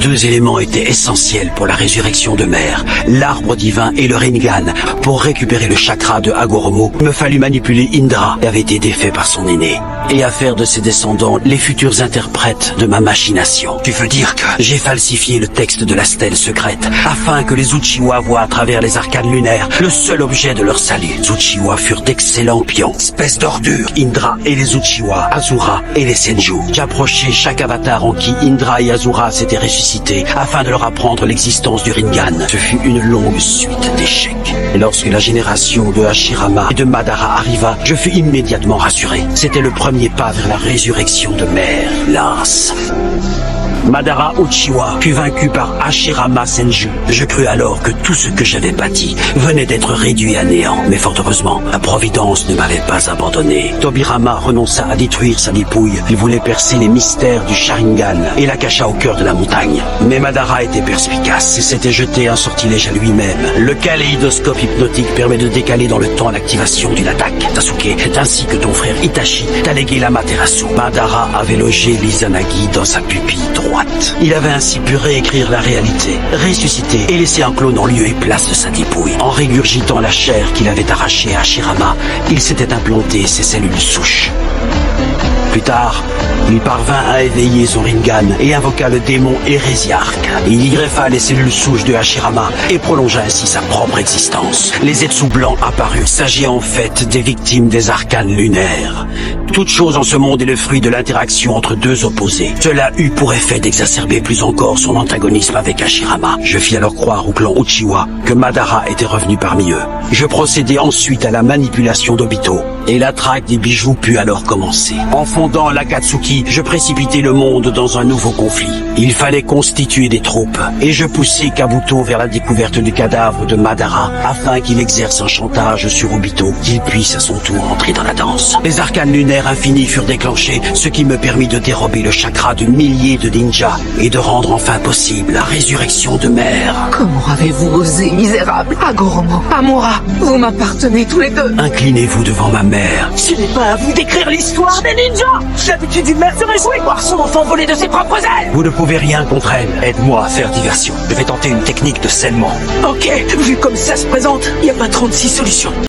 Deux éléments étaient essentiels pour la résurrection de Mère, l'arbre divin et le Rinnegan. Pour récupérer le chakra de Hagoromo, il me fallut manipuler Indra, qui avait été défait par son aîné, et à faire de ses descendants les futurs interprètes de ma machination. Tu veux dire que j'ai falsifié le texte de la stèle secrète, afin que les Uchiwa voient à travers les arcanes lunaires le seul objet de leur salut. Les Uchiwa furent d'excellents pions, espèce d'ordure. Indra et les Uchiwa, Asura et les Senju. J'approchais chaque avatar en qui Indra et Asura s'étaient ressuscités, afin de leur apprendre l'existence du Rinnegan. Ce fut une longue suite d'échecs. Et lorsque la génération de Hashirama et de Madara arriva, je fus immédiatement rassuré. C'était le premier pas vers la résurrection de Mère, Lance. Madara Uchiwa fut vaincu par Hashirama Senju. Je crus alors que tout ce que j'avais bâti venait d'être réduit à néant. Mais fort heureusement, la Providence ne m'avait pas abandonné. Tobirama renonça à détruire sa dépouille. Il voulait percer les mystères du Sharingan et la cacha au cœur de la montagne. Mais Madara était perspicace et s'était jeté un sortilège à lui-même. Le kaléidoscope hypnotique permet de décaler dans le temps l'activation d'une attaque. Sasuke, c'est ainsi que ton frère Itachi t'a légué l'Amaterasu. Madara avait logé l'Izanagi dans sa pupille droite. Il avait ainsi pu réécrire la réalité, ressusciter et laisser un clone en lieu et place de sa dépouille. En régurgitant la chair qu'il avait arrachée à Hashirama, il s'était implanté ses cellules souches. Plus tard, il parvint à éveiller son Rinnegan et invoqua le démon hérésiarque. Il y greffa les cellules souches de Hashirama et prolongea ainsi sa propre existence. Les Zetsu blancs apparus. Il s'agit en fait des victimes des arcanes lunaires. Toute chose en ce monde est le fruit de l'interaction entre deux opposés. Cela eut pour effet d'exacerber plus encore son antagonisme avec Hashirama. Je fis alors croire au clan Uchiwa que Madara était revenu parmi eux. Je procédai ensuite à la manipulation d'Obito, et la traque des bijoux put alors commencer. En fondant l'Akatsuki, je précipitai le monde dans un nouveau conflit. Il fallait constituer des troupes, et je poussai Kabuto vers la découverte du cadavre de Madara, afin qu'il exerce un chantage sur Obito, qu'il puisse à son tour entrer dans la danse. Les arcanes lunaires infinis furent déclenchés, ce qui me permit de dérober le chakra de milliers de ninjas, et de rendre enfin possible la résurrection de Mère. Comment avez-vous osé, misérable? Hagoromo, Amura, vous m'appartenez tous les deux. Inclinez-vous devant ma mère. Ce n'est pas à vous d'écrire l'histoire des ninjas. L'habitude d'une mère se réjouit de voir son enfant voler de ses propres ailes. Vous ne pouvez rien contre elle. Aide-moi à faire diversion. Je vais tenter une technique de scellement. Ok, vu comme ça se présente, y a pas 36 solutions.